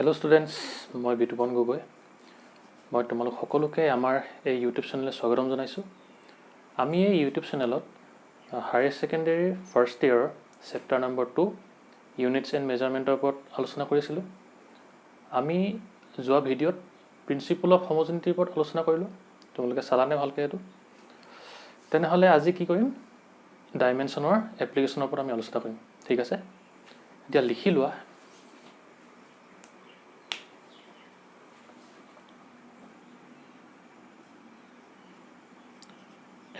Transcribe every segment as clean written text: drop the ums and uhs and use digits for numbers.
Hello' students, মই বিতুপন গগৈ। মই তোমালোক সকলোকে আমাৰ এই ইউটিউব চেনেললৈ স্বাগতম জনাইছোঁ। আমি এই ইউটিউব চেনেলত হায়াৰ ছেকেণ্ডেৰীৰ ফাৰ্ষ্ট ইয়েৰৰ চেপ্টাৰ নম্বৰ 2 ইউনিটছ এণ্ড মেজাৰমেণ্টৰ ওপৰত আলোচনা কৰিছিলোঁ। আমি যোৱা ভিডিঅ'ত প্ৰিন্সিপল অফ হোমোজেনিটিৰ ওপৰত আলোচনা কৰিলোঁ। তোমালোকে চালানে ভালকৈ এইটো? তেনেহ'লে আজি কি কৰিম? ডাইমেনশ্যনৰ এপ্লিকেশ্যনৰ ওপৰত আমি আলোচনা কৰিম। ঠিক আছে, এতিয়া লিখি লোৱা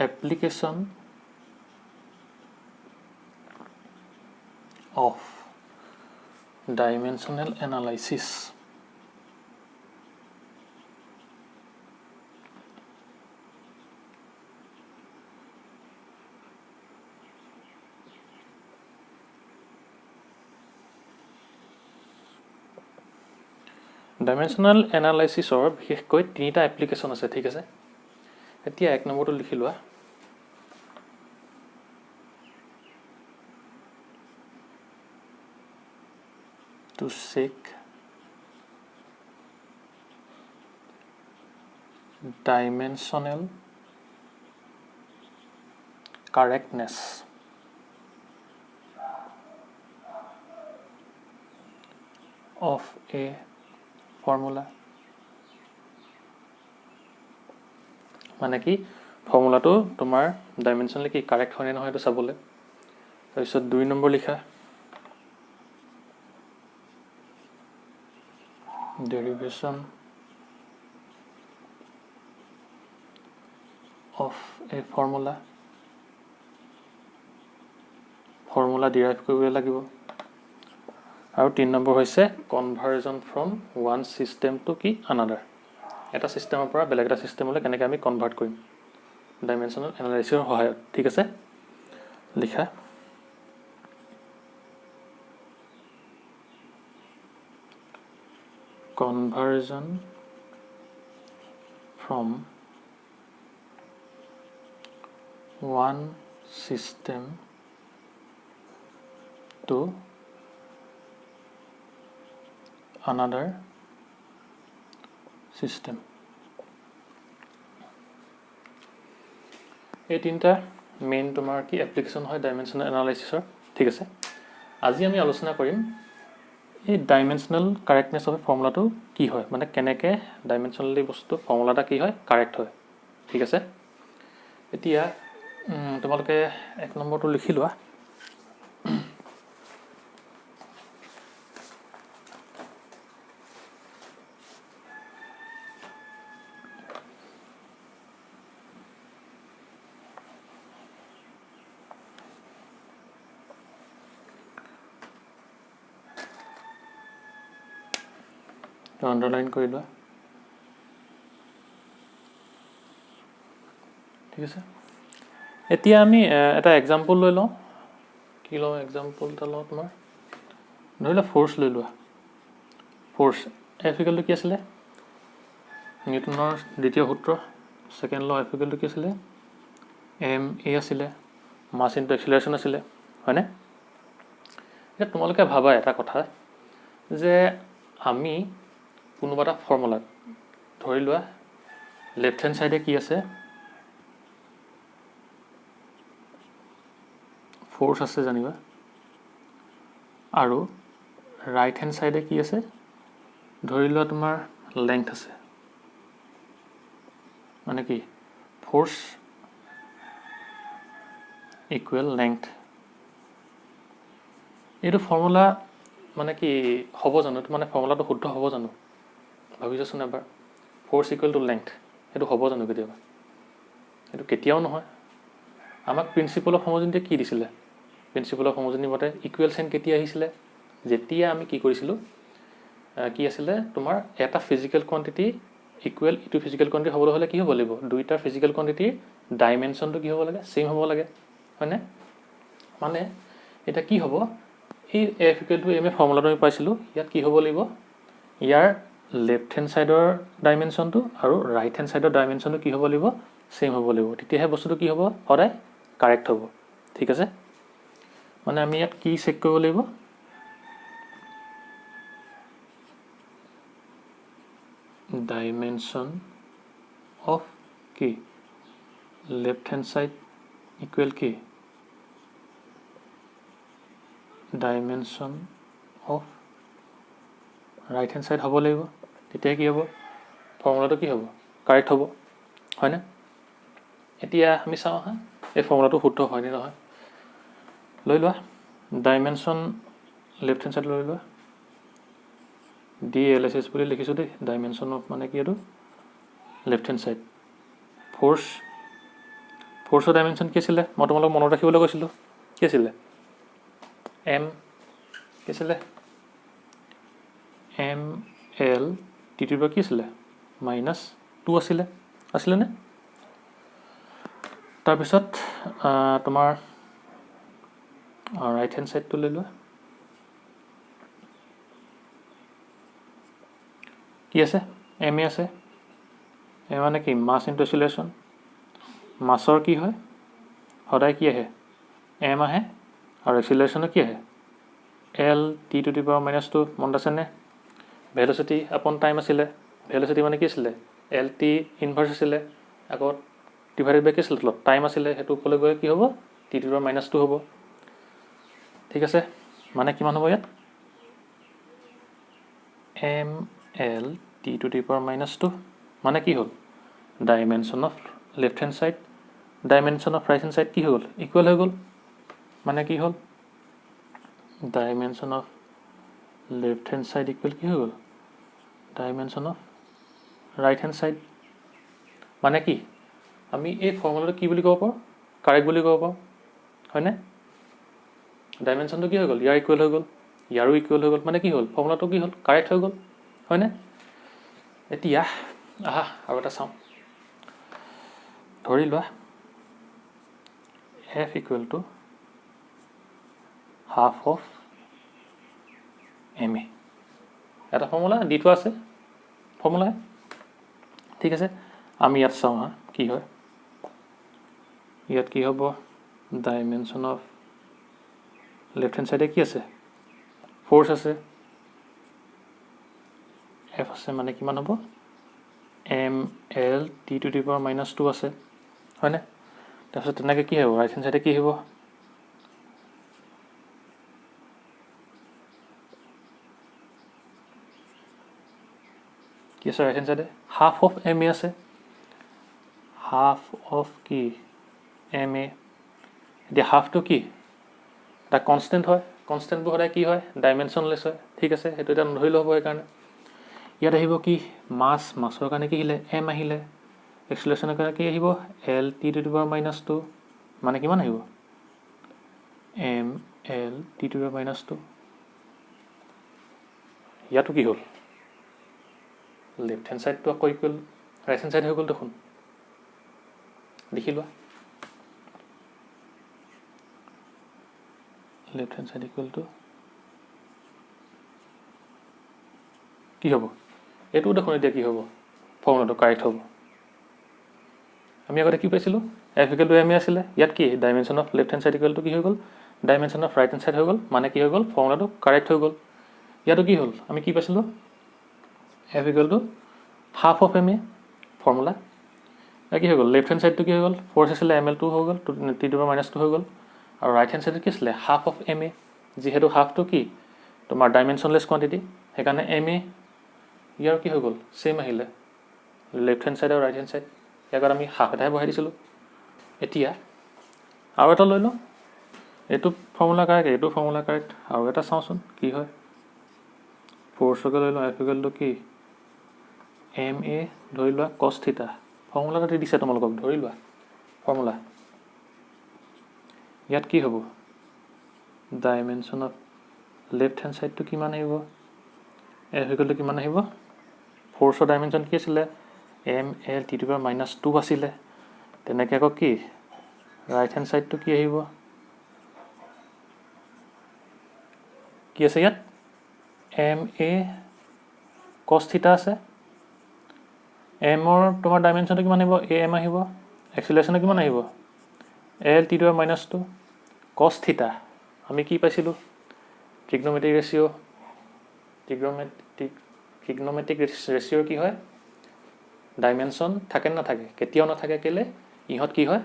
application of dimensional analysis dimensional এনালাইচিছৰ বিশেষকৈ তিনিটা এপ্লিকেশ্যন আছে। ঠিক আছে, এতিয়া এক নম্বৰটো লিখি লোৱা to check dimensional correctness of a formula। মানে কি, ফৰ্মুলাটো তোমাৰ ডাইমেনশ্যনেলি কি কাৰেক্ট হয়নে নহয় এইটো চাবলৈ। তাৰপিছত 2 নম্বৰ লিখা derivation of a formula derive কৰিব লাগিব। আৰু 3 নম্বৰ হৈছে conversion from one system to কি আনাডাৰ। এটা ছিষ্টেমৰ পৰা বেলেগ এটা ছিষ্টেমলৈ কেনেকৈ আমি কনভাৰ্ট কৰিম ডাইমেনশ্যনেল এনালাইচিছৰ সহায়ত। ঠিক আছে, লিখা conversion from one system to another system। এই তিনিটা মেইন তোমাৰ কি এপ্লিকেশ্যন হয় ডাইমেনশ্যনেল এনালাইচিছৰ। ঠিক আছে, আজি আমি আলোচনা কৰিম এই ডাইমেনশ্যনেল কাৰেক্টনেছ অফ ফৰ্মুলাটো কি হয়, মানে কেনেকৈ ডাইমেনশ্যনেলি বস্তু ফৰ্মুলা এটা কি হয় কাৰেক্ট হয়। ঠিক আছে, এতিয়া তোমালোকে 1 নম্বৰটো লিখি লোৱা আণ্ডাৰলাইন কৰি লোৱা। ঠিক আছে, এতিয়া আমি এটা এক্সাম্পল লৈ লওঁ। কি লওঁ? এক্সাম্পল এটা লওঁ, তোমাৰ ধৰি লোৱা ফ'ৰ্চ লৈ লোৱা। ফ'ৰ্চ এফিকেলটো কি আছিলে? নিউটনৰ দ্বিতীয় সূত্ৰ। ছেকেণ্ড ল এফিকেলটো কি আছিলে? ma আছিলে, মাছ ইনটু এক্সিলাৰেশ্যন আছিলে, হয়নে? এতিয়া তোমালোকে ভাবা এটা কথা যে আমি কোনোবা এটা ফৰ্মুলাত ধৰি লোৱা লেফ্ট হেণ্ড চাইডে কি আছে? ফ'ৰ্চ আছে জানিবা, আৰু ৰাইট হেণ্ড চাইডে কি আছে? ধৰি লোৱা তোমাৰ লেংথ আছে। মানে কি, ফ'ৰ্চ ইকুৱেল লেংথ। এইটো ফৰ্মুলা মানে কি হ'ব জানো? এইটো মানে ফৰ্মুলাটো শুদ্ধ হ'ব জানো? ভাবিছাচোন এবাৰ, ফ'ৰ্চ ইকুৱেল টু লেংথ, সেইটো হ'ব জানো কেতিয়াবা? এইটো কেতিয়াও নহয়। আমাক প্ৰিন্সিপল অফ হোমোজেনিটিয়ে কি দিছিলে? প্ৰিন্সিপল অফ হোমোজেনিটি মতে ইকুৱেল চাইন কেতিয়া আহিছিলে? যেতিয়া আমি কি কৰিছিলোঁ, কি আছিলে তোমাৰ এটা ফিজিকেল কোৱান্টিটি ইকুৱেল ইটো ফিজিকেল কোৱান্টিটি হ'বলৈ হ'লে কি হ'ব লাগিব? দুইটা ফিজিকেল কোৱান্টিটিৰ ডাইমেনশ্যনটো কি হ'ব লাগে? ছেইম হ'ব লাগে, হয়নে? মানে এতিয়া কি হ'ব, এই এফ ইকুৱেল টু এম এ ফৰ্মুলাটো আমি পাইছিলোঁ, ইয়াত কি হ'ব লাগিব? ইয়াৰ লেফ্ট হেণ্ড ছাইডৰ ডাইমেনশ্যনটো আৰু ৰাইট হেণ্ড ছাইডৰ ডাইমেনশ্যনটো কি হ'ব লাগিব? ছেইম হ'ব লাগিব। তেতিয়াহে বস্তুটো কি হ'ব? সদায় কাৰেক্ট হ'ব। ঠিক আছে, মানে আমি ইয়াত কি চেক কৰিব লাগিব? ডাইমেনশ্যন অফ কি লেফ্ট হেণ্ড ছাইড ইকুৱেল কি dimension of right hand side হ'ব লাগিব, তেতিয়া কি হ'ব ফৰ্মুলাটো কি হ'ব কাৰেক্ট হ'ব, হয়নে? এতিয়া আমি চাওঁ হা এই ফৰ্মুলাটো শুদ্ধ হয়নে নহয়। লৈ লোৱা ডাইমেনশ্যন লেফ্ট হেণ্ড ছাইড লৈ লোৱা DLSS বুলি লিখিছোঁ দেই, ডাইমেনশ্যন অফ মানে কি এইটো লেফ্ট হেণ্ড ছাইড। ফ'ৰ্চৰ ডাইমেনশ্যন কি আছিলে মই তোমালোকক মনত ৰাখিবলৈ কৈছিলোঁ, কি আছিলে এম কি আছিলে ML T2 কি আছিলে -2 আছিলেনে? তাৰপিছত তোমাৰ ৰাইট হেণ্ড ছাইডটো লৈ লোৱা কি আছে MA আছে, এ মানে কি মাছ ইনটু এক্সিলাৰেশ্যন। মাছৰ কি হয় সদায় কি আহে M আহে আৰু এক্সিলাৰেশ্যনৰ কি আহে L(t⁻²) মনত আছেনে? ভেলচিটি আপন টাইম আছিলে, ভেলচিটি মানে কি আছিলে LT ইনভাৰ্চ আছিলে, আকৌ ডিভাইডেড বাই কি আছিলে তলত টাইম আছিলে, সেইটো ওপৰলৈ গৈ কি হ'ব T⁻² হ'ব। ঠিক আছে, মানে কিমান হ'ব ইয়াত MLT⁻², মানে কি হ'ল dimension of left hand side dimension of right hand side কি হৈ গ'ল ইকুৱেল হৈ গ'ল, মানে কি হ'ল dimension of left hand side equal কি হৈ গ'ল dimension of right hand side. মানে কি আমি এই ফৰ্মুলাটো কি বুলি ক'ব পাৰোঁ কাৰেক্ট বুলি ক'ব পাৰোঁ, হয়নে? ডাইমেনশ্যনটো কি হৈ গ'ল ইয়াৰ ইকুৱেল হৈ গ'ল, ইয়াৰো ইকুৱেল হৈ গ'ল, মানে কি হ'ল ফৰ্মুলাটো কি হ'ল কাৰেক্ট হৈ গ'ল, হয়নে? এতিয়া আহা আৰু এটা চাওঁ, ধৰি লোৱা F = হাফ অফ MA, এটা ফৰ্মুলা দি থোৱা আছে ফৰ্মুলা। ঠিক আছে, আমি ইয়াত চাওঁ হা কি হয়, ইয়াত কি হ'ব ডাইমেনশ্যন অফ লেফ্ট হেণ্ড ছাইডে কি আছে ফ'ৰ্চ আছে, F আছে, মানে কিমান হ'ব MLT⁻² আছে, হয়নে? তাৰপিছত তেনেকৈ কি হ'ব ৰাইট হেণ্ড ছাইডে কি হ'ব কি আছে ৰাইট হেণ্ড ছাইডে হাফ অফ MA আছে, হাফ অফ কি MA। এতিয়া হাফটো কি এটা কনষ্টেণ্ট হয়, কনষ্টেণ্টবোৰ সদায় কি হয় ডাইমেনশ্যনলেছ হয়। ঠিক আছে, সেইটো এতিয়া নধৰিলেও হ'ব। সেইকাৰণে ইয়াত আহিব কি মাছৰ কাৰণে কি আহিলে M আহিলে, এক্সিলাৰেশ্যনৰ কাৰণে কি আহিব LT⁻², মানে কিমান আহিব MLT⁻²। ইয়াতো কি হ'ল লেফ্ট হেণ্ড ছাইডটো আকৌ ইকুৱেল ৰাইট হেণ্ড ছাইড হৈ গ'ল দেখোন, দেখি লোৱা left hand side equal to কি হ'ব এইটোও দেখোন এতিয়া কি হ'ব ফৰ্মুলাটো কাৰেক্ট হ'ব। আমি আগতে কি পাইছিলোঁ F = MA আছিলে, ইয়াত কি dimension of left hand side equal to কি হৈ গ'ল dimension of right hand side হৈ গ'ল, মানে কি হৈ গ'ল ফৰ্মুলাটো কাৰেক্ট হৈ গ'ল। ইয়াতো কি হ'ল আমি কি পাইছিলোঁ F = half of MA formula, কি হৈ গ'ল লেফ্ট হেণ্ড ছাইডটো কি হৈ গ'ল ফ'ৰ্চ আছিলে ML2 হৈ গ'ল T⁻² হৈ গ'ল, আৰু ৰাইট হেণ্ড ছাইডত কি আছিলে হাফ অফ MA, যিহেতু হাফটো কি তোমাৰ ডাইমেনশ্যনলেছ কোৱাণ্টিটি, সেইকাৰণে MA ইয়াৰ কি হৈ গ'ল ছেইম আহিলে লেফ্ট হেণ্ড ছাইড আৰু ৰাইট হেণ্ড ছাইড, ইয়াত আমি হাফ এটাহে বহাই দিছিলোঁ। এতিয়া আৰু এটা লৈ লওঁ, এইটো ফৰ্মুলা কাৰেক্ট এইটো ফৰ্মুলা কাৰেক্ট, আৰু এটা চাওঁচোন কি হয় ফ'ৰ্চকে লৈ লওঁ F = কি MA ধৰি লোৱা cos θ, ফৰ্মুলা এটা দিছে তোমালোকক ধৰি লোৱা ফৰ্মুলা। ইয়াত কি হ'ব ডাইমেনশ্যন অফ লেফ্ট হেণ্ড ছাইডটো কিমান আহিব F = কিমান আহিব, ফ'ৰ্চৰ ডাইমেনশ্যন কি আছিলে MLT⁻² আছিলে, তেনেকৈ আকৌ কি ৰাইট হেণ্ড ছাইডটো কি আহিব কি আছে ইয়াত MA cos θ আছে, এমৰ তোমাৰ ডাইমেনশ্যনটো কিমান আহিব AM আহিব, এক্সিলাৰেশ্যনটো কিমান আহিব LT⁻², cos θ আমি কি পাইছিলোঁ ট্ৰিগন'মেট্ৰিক ৰেচিঅ' কি হয় ডাইমেনশ্যন থাকে নাথাকে কেতিয়াও নাথাকে কেলে ইহঁত কি হয়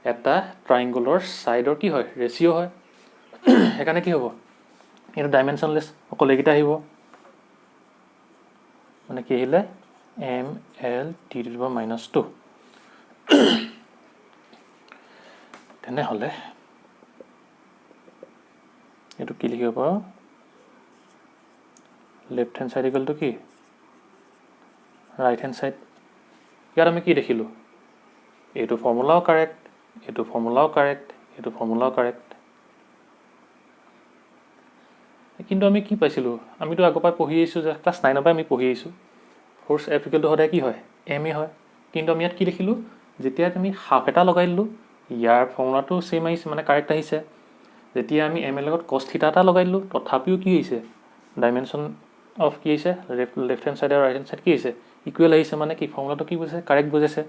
এটা ট্ৰাইংগুলৰ ছাইডৰ কি হয় ৰেচিঅ' হয় সেইকাৰণে কি হ'ব এইটো ডাইমেনশ্যনলেছ অকল এইকেইটা আহিব মানে কি আহিলে mL(t⁻²) তেনেহ'লে এইটো কি লিখিব পাৰোঁ left hand side equal to কি ৰাইট হেণ্ড ছাইড ইয়াত আমি কি দেখিলোঁ এইটো ফৰ্মুলাও কাৰেক্ট এইটো ফৰ্মুলাও কাৰেক্ট এইটো ফৰ্মুলাও কাৰেক্ট কিন্তু আমি কি পাইছিলোঁ আমিতো আগৰ পৰা পঢ়ি আহিছোঁ যে ক্লাছ 9ৰ পৰা আমি পঢ়ি আহিছোঁ ফ'ৰ্চ F ইকুৱেল টু সদায় কি হয় MA হয় কিন্তু আমি ইয়াত কি দেখিলোঁ যেতিয়া আমি হাফ এটা লগাই দিলোঁ ইয়াৰ ফৰ্মুলাটো ছেইম আহিছে মানে কাৰেক্ট আহিছে যেতিয়া আমি এম এৰ লগত কছ থিটা এটা লগাই দিলোঁ তথাপিও কি হৈছে ডাইমেনশ্যন অফ কি আহিছে লেফ্ট হেণ্ড ছাইড আৰু ৰাইট হেণ্ড ছাইড কি আহিছে ইকুৱেল আহিছে মানে কি ফৰ্মুলাটো কি বুজিছে কাৰেক্ট বুজিছে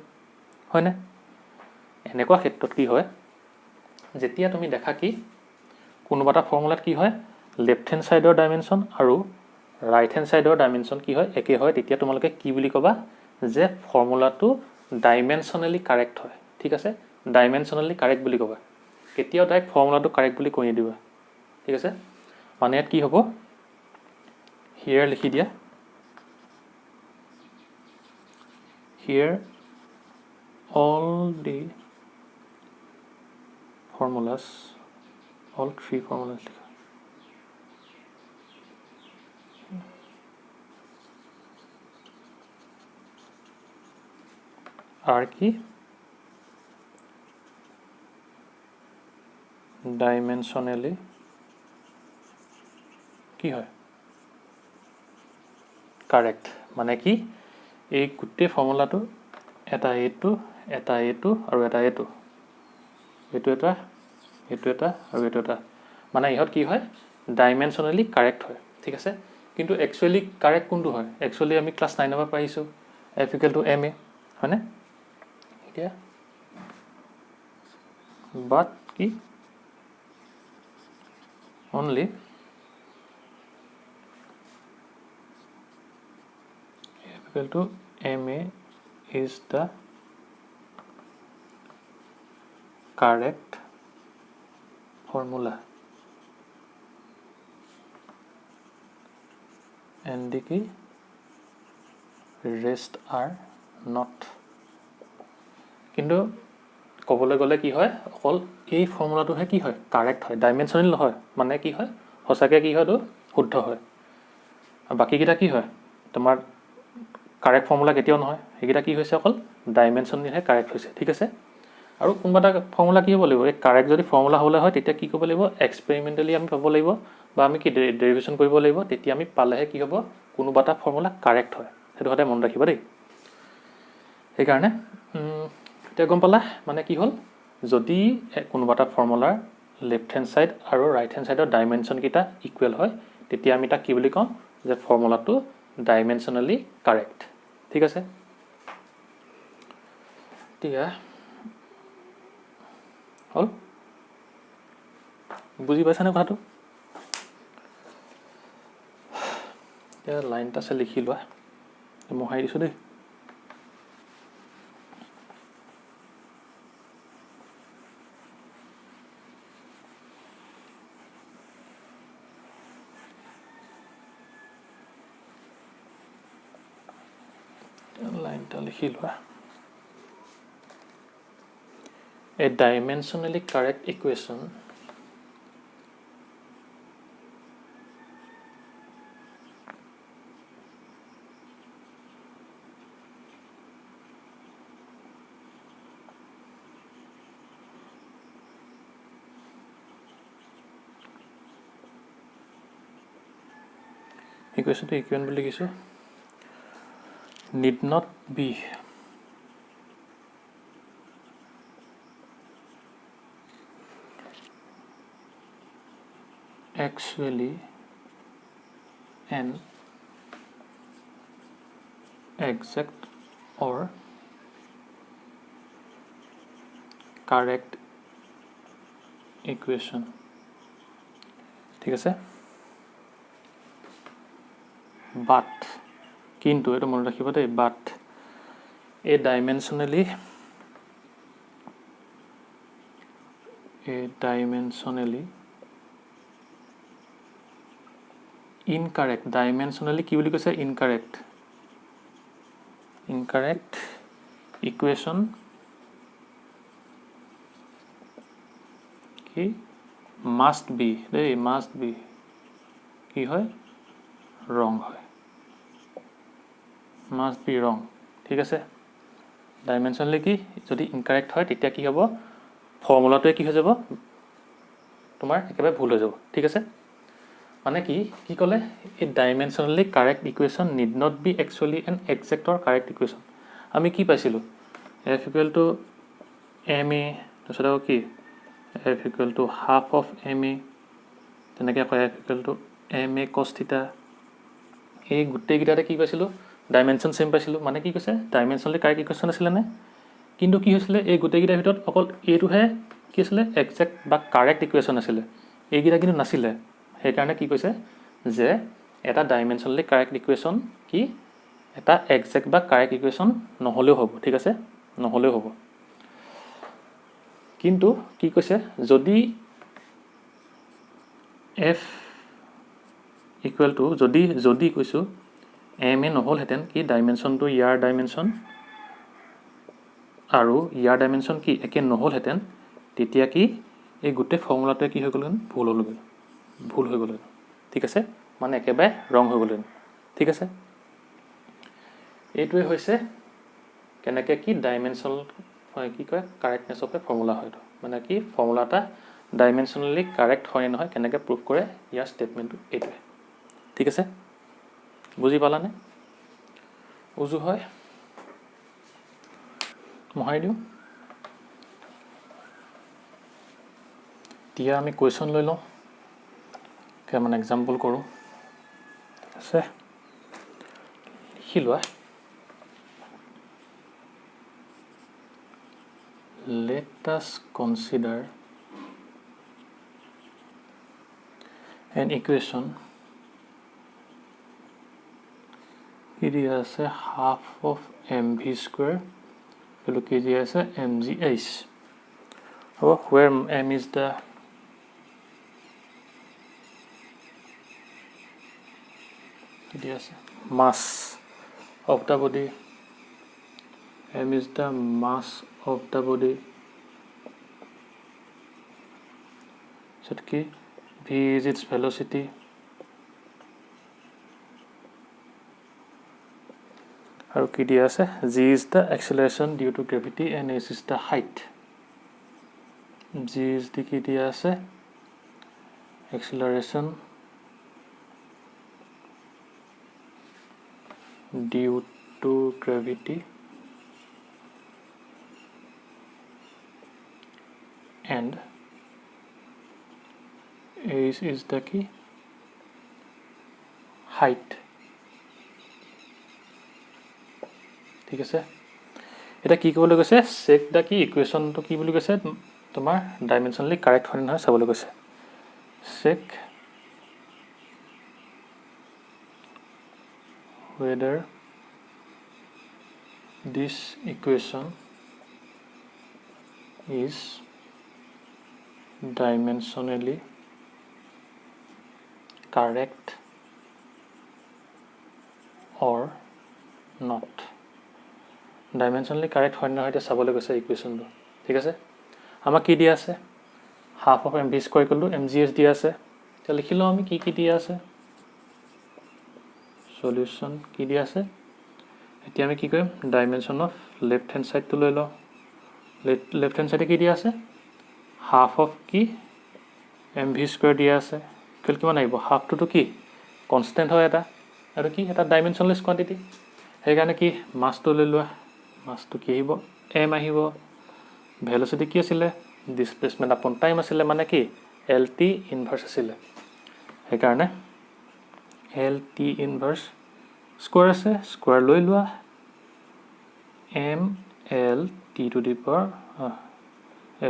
হয়নে এনেকুৱা ক্ষেত্ৰত কি হয় যেতিয়া তুমি দেখা কি কোনোবা এটা ফৰ্মুলাত কি হয় লেফ্ট হেণ্ড ছাইডৰ ডাইমেনশ্যন আৰু ৰাইট হেণ্ড ছাইডৰ ডাইমেনশ্যন কি হয় একে হয় তেতিয়া তোমালোকে কি বুলি ক'বা যে ফৰ্মুলাটো ডাইমেনশ্যনেলি কাৰেক্ট হয় ঠিক আছে ডাইমেনশ্যনেলি কাৰেক্ট বুলি ক'বা কেতিয়াও ডাইৰেক্ট ফৰ্মুলাটো কাৰেক্ট বুলি কৈ নিদিবা ঠিক আছে মানে ইয়াত কি হ'ব হিয়াৰ লিখি দিয়া হিয়াৰ all the formulas all three formulas লিখা are কি dimensionally কি হয় কাৰেক্ট মানে কি এই গোটেই ফৰ্মুলাটো এটা এইটো আৰু এটা এইটো এটা আৰু এইটো এটা মানে ইহঁত কি হয় ডাইমেনশ্যনেলি কাৰেক্ট হয় ঠিক আছে কিন্তু একচুৱেলি কাৰেক্ট কোনটো হয় একচুৱেলি আমি ক্লাছ 9ৰ পৰা পাইছোঁ F ইকুৱেল টু MA হয়নে এতিয়া বাট কি only F equal to MA is the correct formula and the key rest are not কিন্তু ক'বলৈ গ'লে কি হয় অকল এই ফৰ্মুলাটোহে কি হয় কাৰেক্ট হয় ডাইমেনশ্যনেল নহয় মানে কি হয় সঁচাকৈ কি হয়তো শুদ্ধ হয় আৰু বাকীকেইটা কি হয় তোমাৰ কাৰেক্ট ফৰ্মুলা কেতিয়াও নহয় সেইকেইটা কি হৈছে অকল ডাইমেনশ্যনেলহে কাৰেক্ট হৈছে ঠিক আছে আৰু কোনোবা এটা ফৰ্মুলা কি হ'ব লাগিব এই কাৰেক্ট যদি ফৰ্মুলা হ'লে হয় তেতিয়া কি কৰিব লাগিব এক্সপেৰিমেণ্টেলি আমি পাব লাগিব বা আমি কি ডেৰিভেশ্যন কৰিব লাগিব তেতিয়া আমি পালেহে কি হ'ব কোনোবা এটা ফৰ্মুলা কাৰেক্ট হয় সেইটো সদায় মনত ৰাখিবা দেই সেইকাৰণে এতিয়া গম পালা মানে কি হ'ল যদি কোনোবা এটা ফৰ্মুলাৰ লেফ্ট হেণ্ড ছাইড আৰু ৰাইট হেণ্ড ছাইডৰ ডাইমেনশ্যনকেইটা ইকুৱেল হয় তেতিয়া আমি তাক কি বুলি কওঁ যে ফৰ্মুলাটো ডাইমেনশ্যনেলি কাৰেক্ট ঠিক আছে এতিয়া হ'ল বুজি পাইছানে কথাটো এতিয়া লাইন এটা আছে লিখি লোৱা মোহাৰি দিছোঁ দেই লাইনটা লিখি লোৱা A dimensionally correct equation ইকুৱেশ্যনটো ইকুৱেন বুলি লিখিছোঁ need not be actually an exact or correct equation ঠিক আছে but কিন্তু এটা মনত ৰাখিবা দেই but a dimensionally incorrect dimensionally কি বুলি কৈছে incorrect equation কি must be কি হয় wrong হয় must be wrong ঠিক আছে dimensionally কি যদি incorrect হয় তেতিয়া কি হ'ব ফৰ্মুলাটোৱে কি হৈ যাব তোমাৰ একেবাৰে ভুল হৈ যাব ঠিক আছে মানে কি ক'লে a dimensionally correct equation need not be actually an exact or correct equation আমি কি পাইছিলোঁ F equal to M A তাৰপিছত আকৌ কি F equal to half of M A তেনেকৈ আকৌ F equal to M A cos theta এই গোটেইকেইটাতে কি পাইছিলোঁ ডাইমেনশ্যন চেম পাইছিলোঁ মানে কি কৈছে ডাইমেনশ্যনালি কাৰেক্ট ইকুৱেশ্যন আছিলে নে কিন্তু কি হৈছিলে এই গোটেইকেইটাৰ ভিতৰত অকল এইটোহে কি আছিলে একজেক্ট বা কাৰেক্ট ইকুৱেশ্যন আছিলে এইকেইটা কিন্তু নাছিলে সেইকাৰণে কি কৈছে যে এটা ডাইমেনশ্যনালি কাৰেক্ট ইকুৱেশ্যন কি এটা একজেক্ট বা কাৰেক্ট ইকুৱেশ্যন নহ'লেও হ'ব ঠিক আছে নহ'লেও হ'ব কিন্তু কি কৈছে যদি এফ ইকুৱেল টু যদি কৈছোঁ এম এ নহ'লহেঁতেন কি ডাইমেনশ্যনটো ইয়াৰ ডাইমেনশ্যন আৰু ইয়াৰ ডাইমেনশ্যন কি একে নহ'লহেঁতেন তেতিয়া কি এই গোটেই ফৰ্মুলাটোৱে কি হৈ গ'লহেঁতেন ভুল হৈ গ'লহেঁতেন ঠিক আছে মানে একেবাৰে ৰং হৈ গ'লহেঁতেন ঠিক আছে এইটোৱে হৈছে কেনেকৈ কি ডাইমেনশ্যন কি কয় কাৰেক্টনেছ অফ এ ফৰ্মুলা হয় মানে কি ফৰ্মুলা এটা ডাইমেনশ্যনেলি কাৰেক্ট হয় নে নহয় কেনেকৈ প্ৰুভ কৰে ইয়াৰ ষ্টেটমেণ্টটো এইটোৱে ঠিক আছে বুজি পালানে উজু হয় মোহাৰি দিওঁ এতিয়া আমি কুৱেশ্যন লৈ লওঁ কেইটামান এক্সাম্পল কৰোঁ ঠিক আছে লিখি লোৱা let us consider an equation কি দিয়া আছে half of mv square এটো কি দিয়া আছে mgh where m is the দিয়া আছে mass of the body m is the mass of the body so ki v is its velocity আৰু কি দিয়া আছে g is the acceleration due to gravity and h is the height g is the কি দিয়া আছে acceleration due to gravity and h is the key height ঠিক আছে এটা কি ক'বলৈ কৈছে চেক দা কি ইকুৱেশ্যনটো কি বুলি কৈছে তোমাৰ ডাইমেনশ্যনালি কাৰেক্ট হয় নহয় চাবলৈ কৈছে check whether this equation is dimensionally correct or not dimensionally correct হয় নহয় এটা চাবলৈ কৈছে ইকুৱেশ্যনটো ঠিক আছে আমাক কি দিয়া আছে half of mv square equal to mgh দিয়া আছে এতিয়া লিখি লওঁ আমি কি দিয়া আছে সলিউশন কি দিয়া আছে এতিয়া আমি কি কৰিম ডাইমেনশ্যন অফ লেফট হ্যান্ড সাইডটো লৈ লওঁ লেফট হ্যান্ড সাইডে কি দিয়া আছে হাফ অফ কি mv স্কয়াৰ দিয়া আছে ইকুৱেল কিমান আহিব হাফটো কি কনষ্টেন্ট হয় এটা আৰু কি এটা ডাইমেনশ্যনলেছ কোৱান্টিটি সেইকাৰণে কি মাছটো লৈ লোৱা মাছটো কি আহিব m আহিব ভেলোচিটি কি আছিলে ডিসপ্লেসমেন্ট আপন টাইম আছিলে মানে কি lt ইনভাৰ্স আছিলে সেইকাৰণে lt ইনভাৰ্স স্কয়াৰ আছে স্কয়াৰ লৈ লোৱা m l t two the power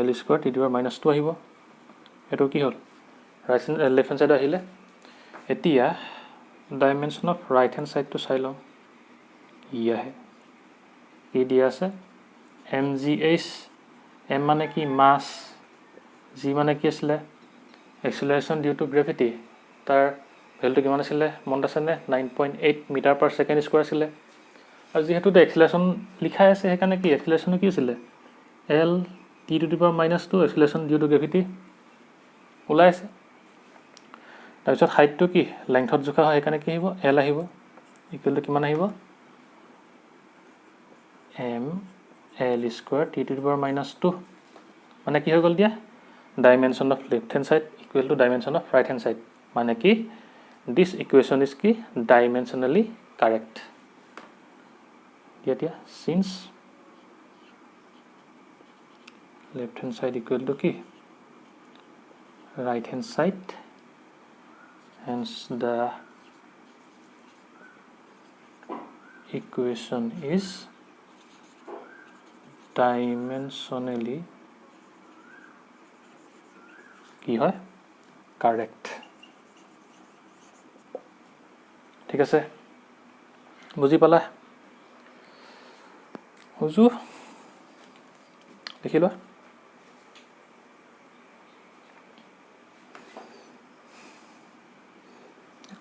l square t two the power -2 আহিব এটো কি হ'ল ৰাইট লেফট হ্যান্ড সাইড আহিলে এতিয়া ডাইমেনশ্যন অফ ৰাইট হ্যান্ড সাইডটো চাই লওঁ ইয়াহে কি দিয়া আছে mgh m মানে কি মাছ g মানে কি আছিলে acceleration due to gravity তাৰ ভ্যালুটো কিমান আছিলে মনত আছে নে 9.8 মিটাৰ পাৰ সেকেন্ড স্কয়াৰ আছিলে আৰু যেহেতু acceleration লিখা আছে সেইকাৰণে কি acceleration কি আছিলে l t to the power -2 acceleration due to gravity ওলাইছে তাৰপিছত হাইটটো কি লেংথত জোখা হয় সেইকাৰণে কি আহিব l আহিব ইকুৱেল টু কিমান আহিব m l square t to the power -2 মানে কি হৈ গল দিয়া dimension of left hand side equal to dimension of right hand side মানে কি this equation is কি dimensionally correct দিয়া since left hand side equal to কি right hand side hence the equation is dimensionally কি হয় correct ঠিক আছে বুজি পালা বুজু লিখি লোৱা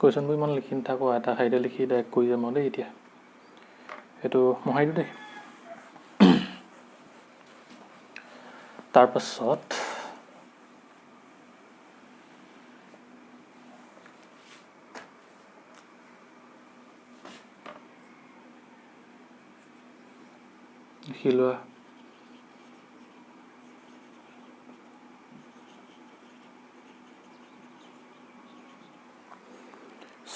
কোৱেশ্যনবোৰ ইমান লিখি নাথাকো এটা সাইডে লিখি ডাইৰেক্ট কৈ যাম দেই এতিয়া এইটো মহাই দিওঁ দেই তাৰপাছত লিখি লোৱা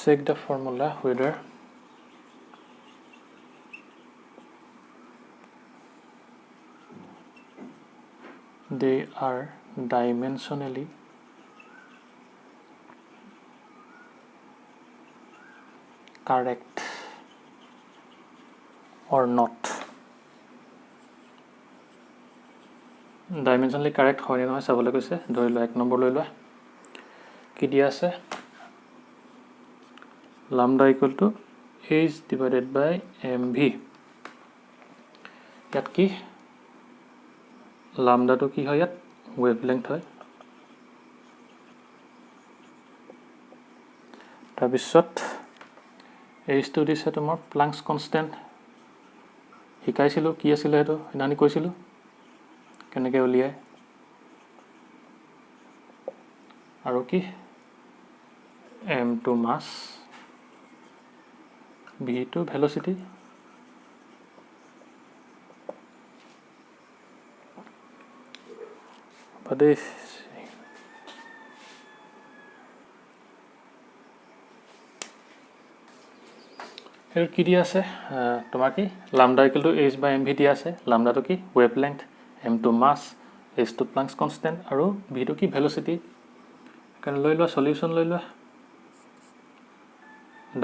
check the formula whether they are dimensionally correct or not dimensionally correct হয় নে নহয় চাবলৈ কৈছে ধৰি লোৱা 1 নম্বৰ লৈ লোৱা কি দিয়া আছে lambda equal to h divided by mv ইয়াত কি lambda to কি হয় ইয়াত wavelength হয় তাৰপিছত h to দিছে তোমাৰ Planck's constant শিকাইছিলো কি আছিল হেতু ইনানি কৈছিলো কেনেকৈ উলিয়ায় আৰু কি m to mass v to velocity but this here কি দিয়া আছে তোমার কি lambda equal to h by mv দিয়া আছে lambda to কি wavelength m to mass h to Planck's constant আৰু v to কি velocity কাৰণ লৈ লোৱা সলিউশন লৈ লোৱা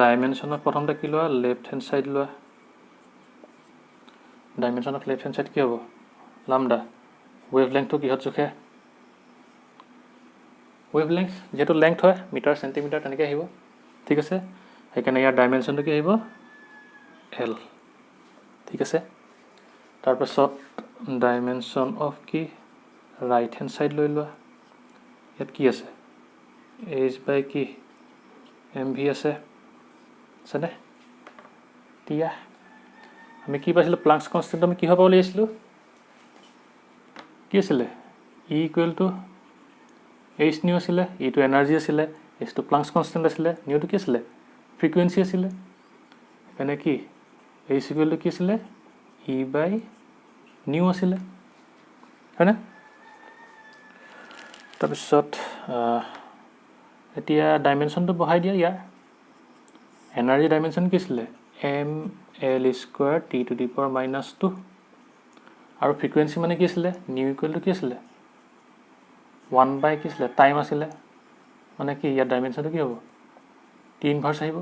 dimension of প্ৰথমতে কি লোৱা left hand side লোৱা dimension of left hand side কি হ'ব lambda wavelength to কিহত জোখে wavelength যেটো length হয় মিটাৰ সেন্টিমিটাৰ তেনেকৈ আহিব ঠিক আছে সেইকাৰণে ইয়াৰ ডাইমেনশন to কি আহিব l ঠিক আছে তাৰপিছত ডাইমেনশন অফ কি ৰাইট হ্যান্ড সাইড লৈ লোৱা ইয়াত কি আছে h by কি mv আছে সনে দিয়া আমি কি পাইছিল Planck's constant আমি কি হ'ব উলিয়াইছিলো কি আছিল e equal to h nu আছিল e to energy আছিল h to Planck's constant আছিল nu to কি আছিল frequency আছিল এনে কি h equal to কি আছিল e by nu আছিল হয়নে তাৰপিছত এতিয়া ডাইমেনশনটো বহাই দিয়া ইয়াৰ এনাৰ্জি ডাইমেনশন কি আছিল m l square t to the power -2 আৰু ফ্ৰিকুৱেন্সি মানে কি আছিল nu equal to কি আছিল 1 by কি আছিল টাইম আছিল মানে কি ইয়াৰ ডাইমেনশনটো কি হ'ব t ইনভাৰ্স আহিব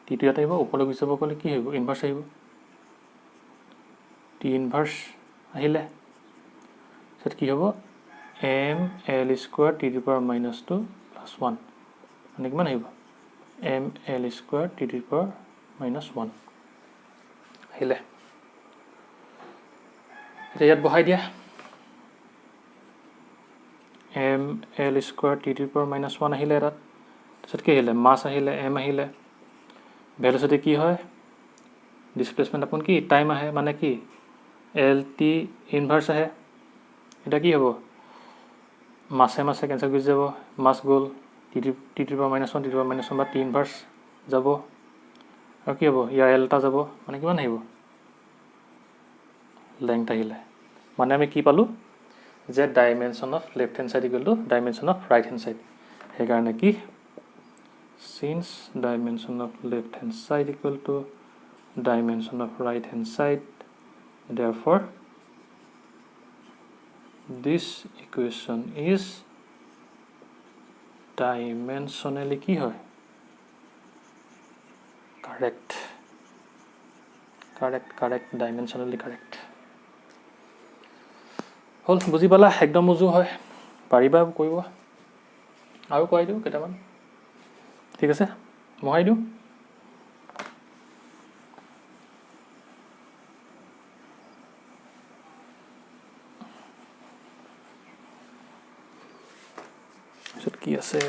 t টো ইয়াত আহিব ওপৰলৈ গুচি যাব ক'লে কি হ'ব ইনভার্স আহিব t ইনভার্স আহিলে সেট কি হ'ব m l square t to the power -2 plus 1 মানে কিমান আহিব m l square t to the power -1 আহিলে এতিয়া ইয়াত বহাই দিয়া M L square T to power -1 আহিলে এটাত তাৰপিছত কি আহিলে মাছ আহিলে এম আহিলে ভেলচিটি কি হয় ডিছপ্লেচমেণ্ট আপন কি টাইম আহে মানে কি এল টি ইনভাৰ্চ আহে এটা কি হ'ব মাছে মাছে কেঞ্চেল গুচি যাব মাছ গ'ল T to power -1 T to power -1 বা টি ইনভাৰ্চ যাব আৰু কি হ'ব ইয়াৰ এল এটা যাব মানে কিমান আহিব লেংথ আহিলে মানে আমি কি পালোঁ যে dimension of left hand side equal to dimension of right hand side সেইকাৰণে কি since dimension of left hand side equal to dimension of right hand side therefore this equation is dimensionally কি হয় correct dimensionally correct হল বুজি পালা একদম উজু হয় পাৰিবা কৰিব আৰু কৰাই দিওঁ কেইটামান ঠিক আছে মহাই দিওঁ পিছত কি আছে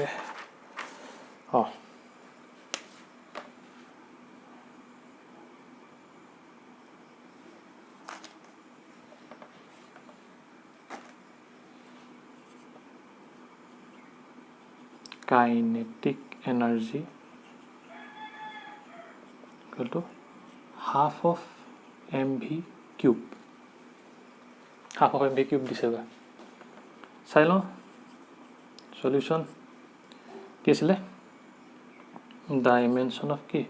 kinetic energy equal to half of mv cube দিছে বা চাই লওঁ সলিউশন কি আছিলে ডাইমেনশ্যন অফ কি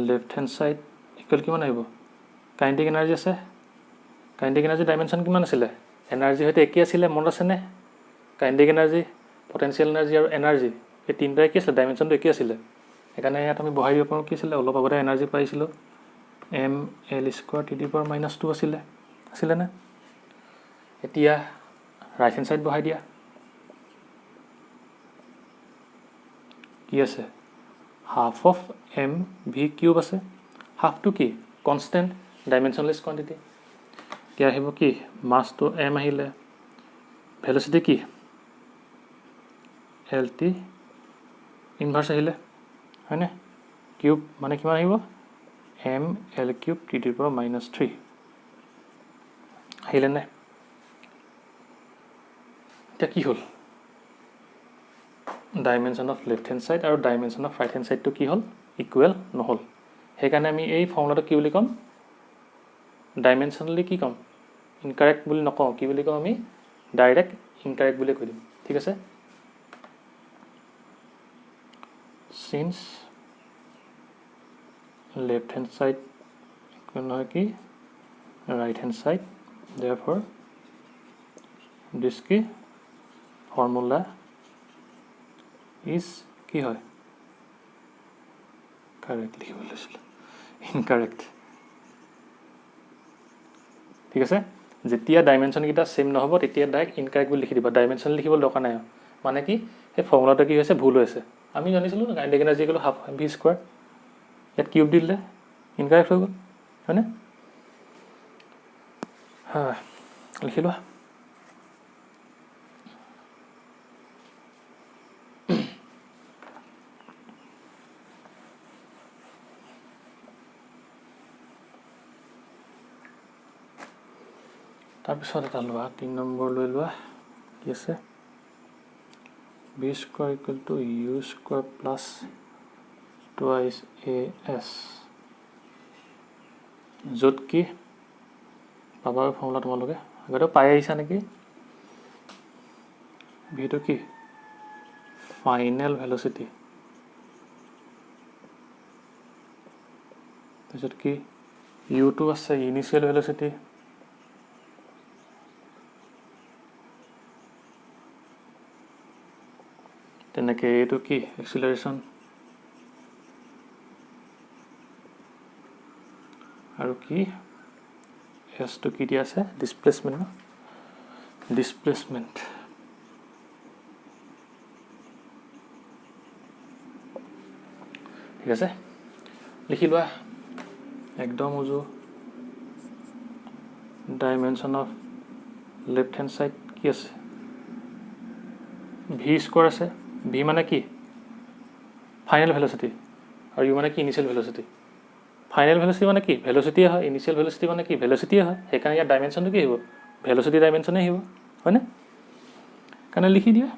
লেফ্ট হেণ্ড চাইড ইকুৱেল কিমান আহিব কাইনেটিক এনাৰ্জি আছে কাইনেটিক এনাৰ্জি ডাইমেনশ্যন কিমান আছিলে এনাৰ্জি সৈতে একেই আছিলে মনত আছেনে কাইনেটিক এনাৰ্জি পটেনচিয়েল এনাৰ্জি আৰু এনাৰ্জি এই তিনিটাই কি আছিলে ডাইমেনশ্যনটো একেই আছিলে সেইকাৰণে ইয়াত আমি বহাই দিব পাৰোঁ কি আছিলে অলপ আগতে এনাৰ্জি পাইছিলোঁ M L square T to power -2 আছিলেনে এতিয়া ৰাইট হেণ্ড চাইড বহাই দিয়া কি আছে half of M V cube আছে হাফটো কি কনষ্টেণ্ট ডাইমেনশ্যনলেছ কোৱান্টিটি এতিয়া আহিব কি মাছটো এম আহিলে ভেলচিটি কি এল টি ইনভাৰ্চ আহিলে হয়নে কিউব মানে কিমান আহিব M L cube T to power -3 আহিলে নে এতিয়া কি হ'ল dimension of left hand side আৰু ডাইমেনশ্যন অফ ৰাইট হেণ্ড চাইডটো কি হ'ল ইকুৱেল নহ'ল সেইকাৰণে আমি এই ফৰ্মুলাটো কি বুলি ক'ম ডাইমেনশ্যনেলি কি ক'ম ইনকাৰেক্ট বুলি নকওঁ কি বুলি কওঁ আমি ডাইৰেক্ট ইনকাৰেক্ট বুলি কৈ দিম ঠিক আছে since left hand side equal নহয় কি right hand side therefore this কি formula is কি হয় correct লিখিব লৈছিলোঁ incorrect ঠিক আছে যেতিয়া ডাইমেনশ্যন কেইটা সেম নহ'ব তেতিয়া ডাইৰেক্ট ইনকাৰেক্ট বুলি লিখি দিবা ডাইমেনশ্যন লিখিব দৰকাৰ নাই মানে কি সেই ফৰ্মুলাটো কি হৈছে ভুল হৈছে আমি জানিছিলোঁ kinetic energy equal half V square ইয়াত কিউব দি দিলে ইনকাৰেক্ট হৈ গ'ল হয়নে লিখি লোৱা তাৰপিছত এটা লোৱা 3 নম্বৰ লৈ লোৱা কি আছে B square equal to U square plus twice A S য'ত কি পাবা ফৰ্মুলা তোমালোকে আগতে পাই আহিছা নেকি ভিটো কি ফাইনেল ভেলচিটি তাৰপিছত কি ইউটো আছে ইনিচিয়েল ভেলচিটি তেনেকৈ এইটো কি এক্সিলাৰেশ্যন আৰু কি এছটো কি দিয়া আছে ডিছপ্লেচমেণ্ট ঠিক আছে লিখি লোৱা একদম উজু dimension of left hand side কি আছে ভি স্কোৱাৰ আছে ভি মানে কি ফাইনেল ভেল'চিটি আৰু ইউ মানে কি ইনিচিয়েল ভেল'চিটি ফাইনেল ভেল'চিটি মানে কি ভেল'চিটিয়ে হয় ইনিচিয়েল ভেল'চিটি মানে কি ভেল'চিটিয়ে হয় সেইকাৰণে ইয়াৰ ডাইমেনশ্যনটো কি আহিব ভেল'চিটি ডাইমেনশ্যনে আহিব হয়নে কাৰণে লিখি দিয়া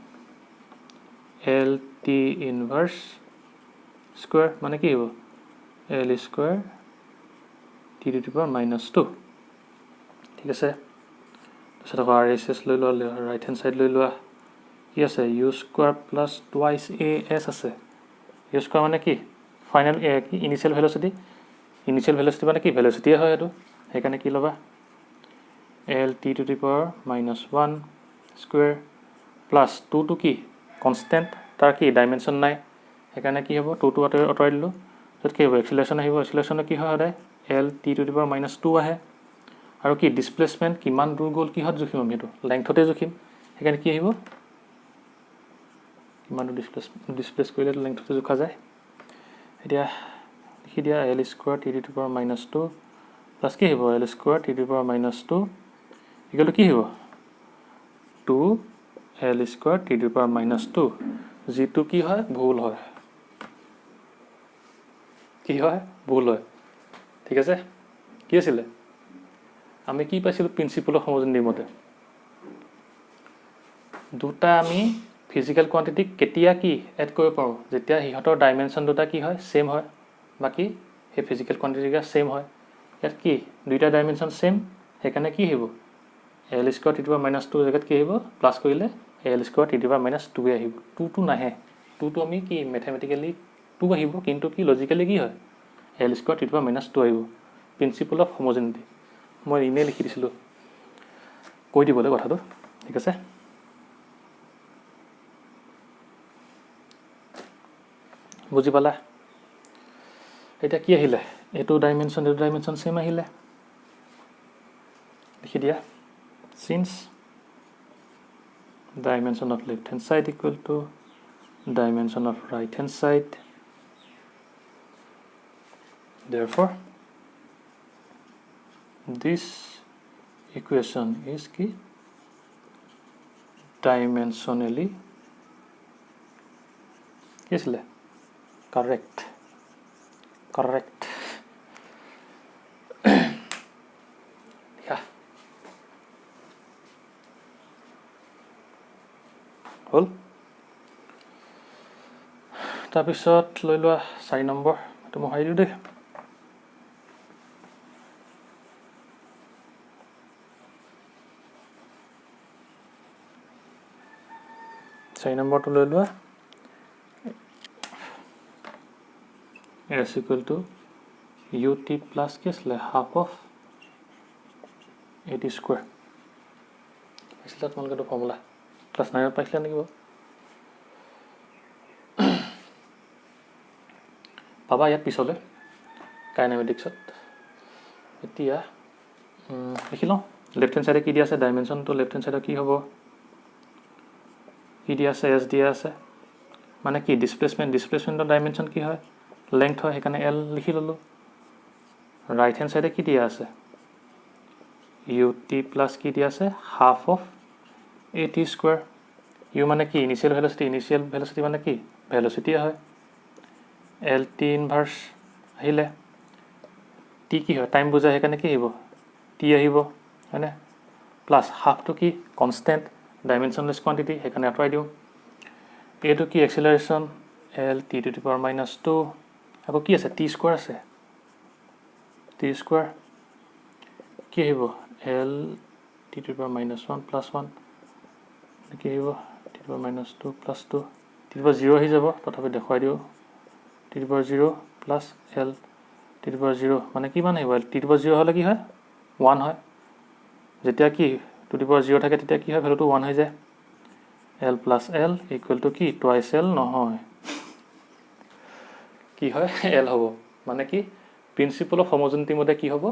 এল টি ইনভাৰ্ছ স্কোৱাৰ মানে কি হ'ব L square T to the power -2 ঠিক আছে তাৰপিছত আকৌ RHS লৈ লোৱা ৰাইট হেণ্ড ছাইড লৈ লোৱা কি আছে U square plus twice A S আছে ইউ স্কোৱাৰ মানে কি ফাইনেল কি ইনিচিয়েল ভেল'চিটি মানে কি ভেল'চিটিয়ে হয় এইটো সেইকাৰণে কি ল'বা L T to the power -1 square plus 2টো কি কনষ্টেণ্ট তাৰ কি ডাইমেনশ্যন নাই সেইকাৰণে কি হ'ব 2টো আঁতৰাই দিলোঁ য'ত কি হ'ব এক্সিলেশ্যন আহিব এক্সিলেশ্যনত কি হয় সদায় L T to the power -2 আহে আৰু কি ডিছপ্লেচমেণ্ট কিমান দূৰ গ'ল কিহত জুখিম আমি এইটো লেংথতে জুখিম সেইকাৰণে কি আহিব কিমান দূৰ ডিছপ্লেচ কৰিলে লেংথতে জোখা যায় এতিয়া লিখি দিয়া L square T to the power -2 plus কি আহিব L square T to the power -2 equal to কি আহিব 2 L square T to the power -2 যিটো কি হয় ভুল হয় ঠিক আছে কি আছিলে আমি কি পাইছিলোঁ প্ৰিন্সিপল অফ হোমোজেনিটি মতে দুটা আমি ফিজিকেল কোৱান্টিটিক কেতিয়া কি এড কৰিব পাৰোঁ যেতিয়া সিহঁতৰ ডাইমেনশ্যন দুটা কি হয় ছেম হয় বাকী সেই ফিজিকেল কোৱান্টিটিকেইটা ছেম হয় ইয়াত কি দুইটা ডাইমেনশ্যন ছেম সেইকাৰণে কি আহিব L square T to the power -2 জেগাত কি আহিব প্লাছ কৰিলে L square T to the power -2 আহিব 2টো নাহে 2টো আমি কি মেথমেটিকেলি 2 আহিব কিন্তু কি লজিকেলি কি হয় L square T to the power -2 আহিব প্ৰিন্সিপল অফ হোমোজেনিটি মই এনেই লিখি দিছিলোঁ কৈ দিবলৈ কথাটো ঠিক আছে বুজি পালা এতিয়া কি আহিলে এইটো ডাইমেনশ্যন ছেম আহিলে লিখি দিয়া signs dimension of left hand side equal to dimension of right hand side therefore this equation is কি dimensionally কি আছিলে correct হ'ল তাৰপিছত লৈ লোৱা 4 নম্বৰ এইটো মই হাৰি দিওঁ দেই চাৰি নম্বৰটো লৈ লোৱা s equal to ut plus কি আছিলে হাফ অফ এটি স্কুৱেৰ পাইছিলা তোমালোকে এইটো ফৰ্মুলা ক্লাছ 9ত পাইছিলা নেকি বাৰু পাবা ইয়াত পিছলৈ কাইনেমেটিক্সত এতিয়া লিখি লওঁ লেফ্ট হেণ্ড ছাইডে কি দিয়া আছে ডাইমেনশ্যনটো লেফ্ট হেণ্ড ছাইডত কি হ'ব কি দিয়া আছে এছ দিয়া আছে মানে কি ডিছপ্লেচমেণ্টৰ ডাইমেনশ্যন কি হয় লেংথ হয় সেইকাৰণে এল লিখি ল'লোঁ ৰাইট হেণ্ড ছাইডে কি দিয়া আছে ইউ টি প্লাছ কি দিয়া আছে half of A T square U মানে কি ইনিচিয়েল ভেল'চিটি মানে কি ভেল'চিটিয়ে হয় এল টি ইনভাৰ্ছ আহিলে টি কি হয় টাইম বুজায় সেইকাৰণে কি আহিব টি আহিব হয়নে প্লাছ হাফটো কি কনষ্টেণ্ট ডাইমেনশ্যনলেছ কোৱান্টিটি সেইকাৰণে আঁতৰাই দিওঁ এইটো কি acceleration L T to the power -2 আকৌ কি আছে টি স্কোৱাৰ আছে টি স্কোৱাৰ কি আহিব L T to the power -1 plus 1 কি আহিব T to the power -2 plus 2 T to the power 0 আহি যাব তথাপি দেখুৱাই দিওঁ T to the power 0 plus L T to the power 0 মানে কিমান আহিব টি টু দি পাৱাৰ 0 হ'লে কি হয় 1 হয় যেতিয়া কি টু দি পাৱাৰ 0 থাকে তেতিয়া কি হয় ভেলুটো 1 হৈ যায় L plus L equal to কি টুৱাইচ এল নহয় কি হয় এল হ'ব মানে কি প্ৰিন্সিপল অফ হোমোজেনিটি মতে কি হ'ব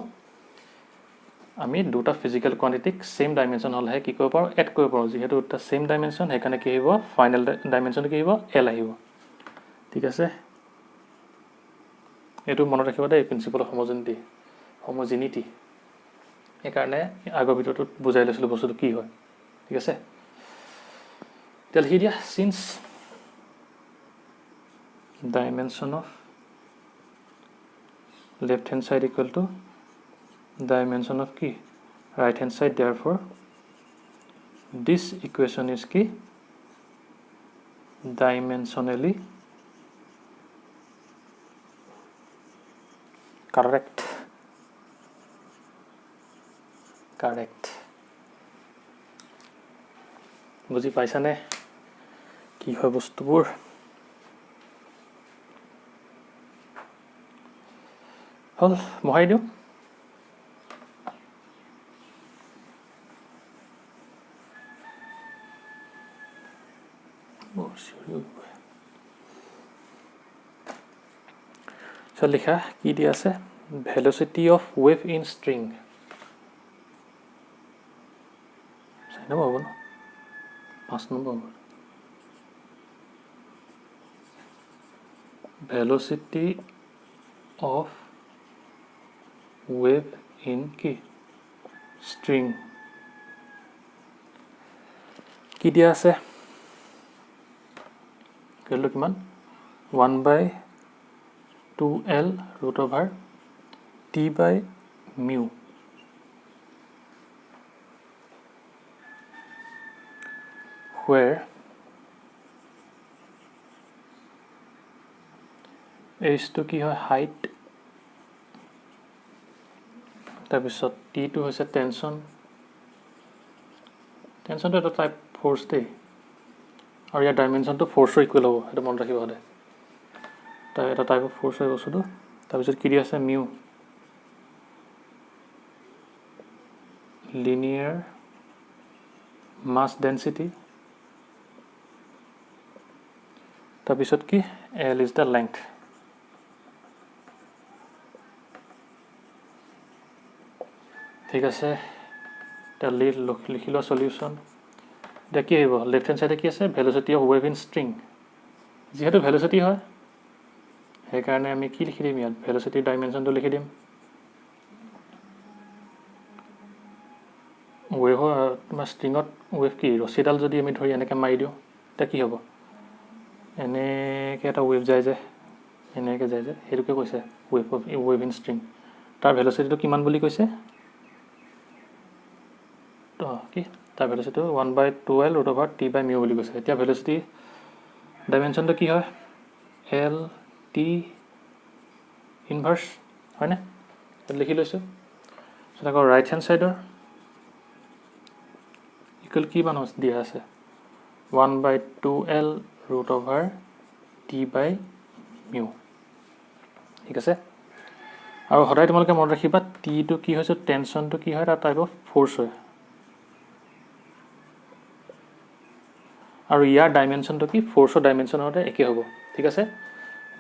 আমি দুটা ফিজিকেল কোৱান্টিটিক ছেম ডাইমেনশ্যন হ'লেহে কি কৰিব পাৰোঁ এড কৰিব পাৰোঁ যিহেতু দুটা ছেম ডাইমেনশ্যন সেইকাৰণে কি আহিব ফাইনেল ডাইমেনশ্যনটো কি আহিব এল আহিব ঠিক আছে এইটো মনত ৰাখিব দেই প্ৰিন্সিপল অফ হোমোজেনিটি সেইকাৰণে আগৰ ভিডিঅ'টোত বুজাই লৈছিলোঁ বস্তুটো কি হয় ঠিক আছে এতিয়া লিখি দিয়া since dimension of left hand side equal to dimension of key right hand side therefore this equation is key dimensionally correct বুজি পাইছানে কি হয় বস্তুবোৰ হল বহাই দিওঁ So লিখা কি দিয়া আছে velocity of wave in string চাই নম্বৰ হ'ব ন 5 নম্বৰ হ'ব velocity of wave in কি string কি দিয়া আছে কেলো কিমান 1/2L root over T by mu where h to কি হয় height তাৰপিছত T টো হৈছে টেনশন টেনশনটো এটা টাইপ ফোৰ্স দেই আৰু ইয়াৰ ডাইমেনশনটো ফোৰ্সৰ ইকুৱেল হ'ব এটা মনত ৰাখিব হলে তাই এটা টাইপ অফ ফোৰ্স হয় বস্তুটো তাৰপিছত কি দি আছে মিউ linear mass density তাৰপিছত কি L is the length ঠিক আছে তা লিখি লোৱা সলিউশন এটা কি হ'ব লেফট হ্যান্ড সাইডে কি আছে velocity of wave in string যেহেতু ভেলোসিটি হয় সেই কাৰণে আমি কি লিখি দিম ইয়াত ভেলোসিটি ডাইমেনশনটো লিখি দিম ওয়েভ তোমাৰ স্ট্ৰিঙত ওয়েভ কি ৰছিডাল যদি আমি ধৰি এনেকৈ মাৰি দিওঁ তেতিয়া কি হ'ব এনেকৈ এটা ওয়েভ যায় যে এনেকৈ যায় যে সেইটোকে কৈছে ওয়েভ ইন স্ট্ৰিং তাৰ ভেলোসিটিটো কিমান বুলি কৈছে তো কি তাৰ velocity 1/2L root over T by mu বুলি কৈছে এতিয়া ভেলোসিটি ডাইমেনশনটো কি হয় L T ইনভার্স হয় না লিখি লৈছো সেটা রাইট হ্যান্ড সাইডৰ ইকুয়াল কি মান দিয়া আছে 1/2L root over T by mu ঠিক আছে আৰু সদায় তোমালোকে মনত ৰাখিবা T টো কি হৈছে টেনশনটো কি হয় এটা টাইপ অফ ফোর্স হয় আৰু ইয়াৰ ডাইমেনশনটো কি ফোৰ্সৰ ডাইমেনশনৰ সৈতে একে হ'ব ঠিক আছে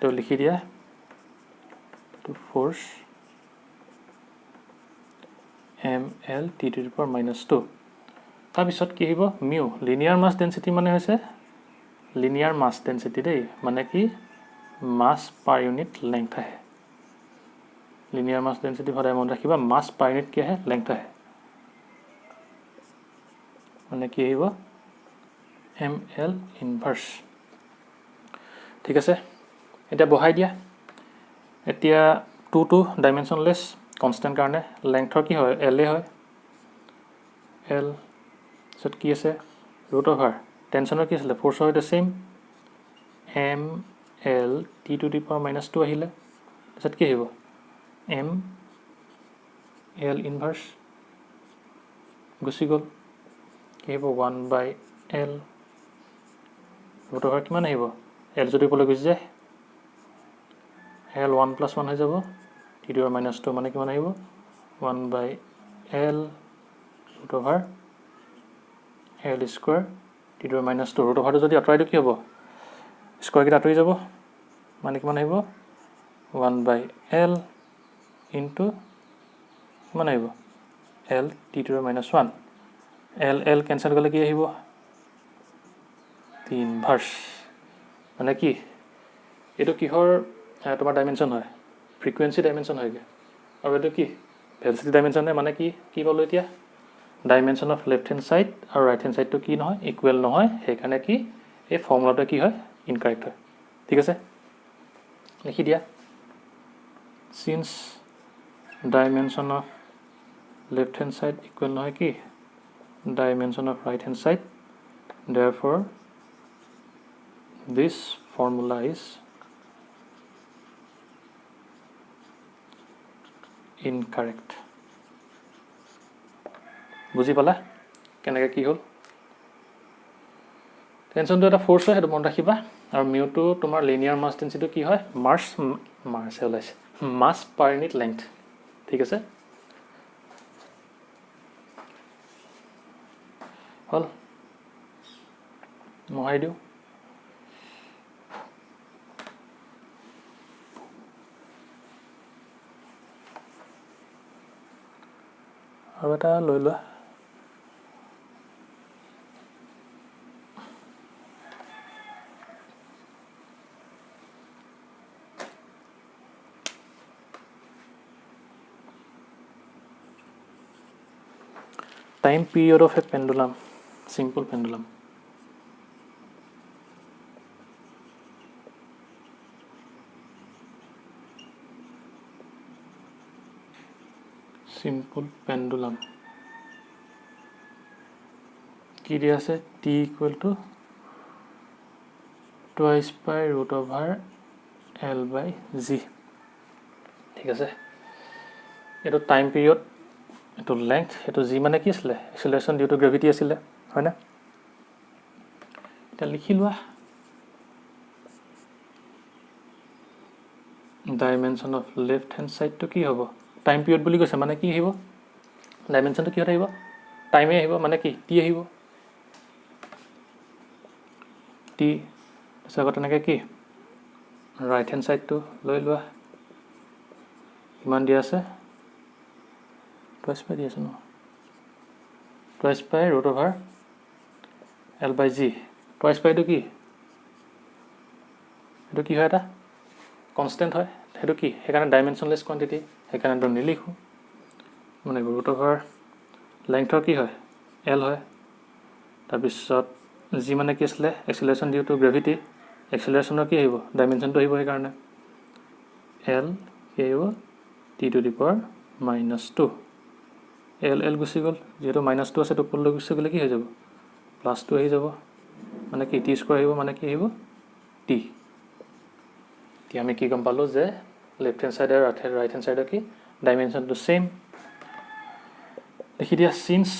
তো লিখি দিয়া to force ml t to the power -2 তাৰপিছত কি হ'ব মিউ লিনিয়াৰ মাস ডেন্সিটি মানে হৈছে লিনিয়াৰ মাস ডেন্সিটি দেই মানে কি মাস পাৰ ইউনিট লেংথ আহে লিনিয়াৰ মাস ডেন্সিটি সদায় মনত ৰাখিবা মাস পাৰ ইউনিট কি আহে লেংথ আহে মানে কি আহিব ml ইনভাৰ্স ঠিক আছে এটা বহাই দিয়া এতিয়া 2 ডাইমেনশনলেস কনস্ট্যান্ট কাৰণে লেংথৰ কি হয় L হয় L সত কি আছে ৰুট ওভাৰ টেনশনৰ কি আছে ফোর্স হয় same ml t to the power -2 আহিলে সত কি হ'ব ml ইনভার্স গুছি গল কি হ'ব 1/L ৰুট ওভাৰ কিমান আহিব L যদি পলে গুছি যায় L 1 + 1 হৈ যাব t to the power -2 মানে কিমান আহিব 1/L root over L square t to the power -2 root over যদি আঁতৰাই দিও কি হ'ব স্কয়াৰ কি আঁতৰি যাব মানে কিমান আহিব 1/L into কিমান আহিব L t to the power -1 L cancel গলে কি আহিব ইনভার্স মানে কি এটো কিহৰ তোমাৰ ডাইমেনশন হয় ফ্ৰিকুৱেন্সি ডাইমেনশন হয়গে আৰু এটো কি ভেলচিটি ডাইমেনশ্যন মানে কি পালোঁ এতিয়া dimension of left hand side আৰু ৰাইট হেণ্ড ছাইডটো কি নহয় ইকুৱেল নহয় সেইকাৰণে কি এই ফৰ্মুলাটো কি হয় ইনকাৰেক্ট হয় ঠিক আছে লিখি দিয়া signs dimension of left hand side equal নহয় কি dimension of right hand side therefore this formula is incorrect বুজি পালা কেনেকৈ কি হ'ল টেনশ্যনটো এটা ফ'ৰ্চ হয় সেইটো মনত ৰাখিবা আৰু মিউটো তোমাৰ লিনিয়াৰ মাছ ডেন্সিটিটো কি হয় মাৰ্চহে ওলাইছে মাছ পাৰ ইউনিট লেংথ ঠিক আছে হ'ল মোহাৰি দিওঁ আৰু এটা লৈ লোৱা time period of a pendulum simple pendulum কি দিয়া আছে t equal to twice by root over L by G ঠিক আছে এইটো টাইম পিৰিয়ড এইটো লেংথ এইটো জি মানে কি আছিলে এক্সেলাৰেশ্যন ডিউ টু গ্ৰেভিটি আছিলে হয় না এটা লিখি লোৱা ডাইমেনশ্যন অফ লেফ্ট হেণ্ড ছাইডটো কি হ'ব টাইম পিৰিয়ড বুলি কৈছে মানে কি আহিব ডাইমেনশ্যনটো কিহত আহিব টাইমে আহিব মানে কি টি আহিব টি তাৰপিছত আকৌ তেনেকৈ কি ৰাইট হেণ্ড ছাইডটো লৈ লোৱা কিমান দিয়া আছে টুৱাইচ পাই দি আছে ন twice pi root over L by G twice পাইটো কি এইটো কি হয় এটা কনষ্টেণ্ট হয় সেইটো কি সেইকাৰণে ডাইমেনশ্যনলেছ কোৱাণ্টিটি সেইকাৰণে নিলিখোঁ মানে ৰুট অভাৰ লেংথৰ কি হয় এল হয় তাৰপিছত জি মানে কি আছিলে এক্সেলাৰেশ্যন ডিউ টু গ্ৰেভিটি এক্সেলাৰেশ্যনৰ কি আহিব ডাইমেনশ্যনটো আহিব সেইকাৰণে এল কি আহিব T to the power -2 L গুচি গ'ল যিহেতু -2 আছে ওপৰলৈ গুচি গ'লে কি হৈ যাব +2 আহি যাব মানে কি টি স্কোৱাৰ আহিব মানে কি আহিব টি এতিয়া আমি কি গম পালোঁ যে লেফ্ট হেণ্ড ছাইড আৰু ৰাইট হেণ্ড ছাইডৰ কি ডাইমেনশ্যনটো ছেইম লিখি দিয়া signs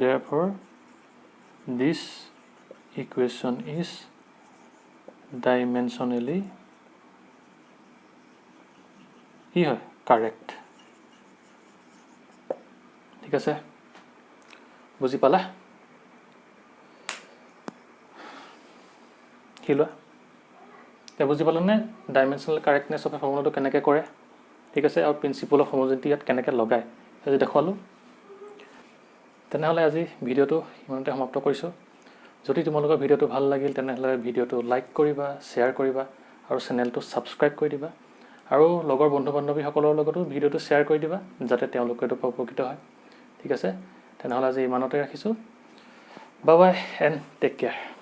therefore this equation is dimensionally কি হয় কাৰেক্ট ঠিক আছে বুজি পালা কি লোৱা এতিয়া বুজি পালানে ডাইমেনশ্যনেল কাৰেক্টনেছ অফ ফৰ্মুলাটো কেনেকৈ কৰে ঠিক আছে আৰু প্ৰিন্সিপল অফ হোমোজেনিটি ইয়াত কেনেকৈ লগায় আজি দেখুৱালোঁ তেনেহ'লে আজি ভিডিঅ'টো ইমানতে সমাপ্ত কৰিছোঁ যদি তোমালোকৰ ভিডিঅ'টো ভাল লাগিল তেনেহ'লে ভিডিঅ'টো লাইক কৰিবা শ্বেয়াৰ কৰিবা আৰু চেনেলটো ছাবস্ক্ৰাইব কৰি দিবা আৰু লগৰ বন্ধু বান্ধৱীসকলৰ লগতো ভিডিঅ'টো শ্বেয়াৰ কৰি দিবা যাতে তেওঁলোকে এইটো উপকৃত হয় ঠিক আছে তেনেহ'লে আজি ইমানতে ৰাখিছোঁ bye bye and take care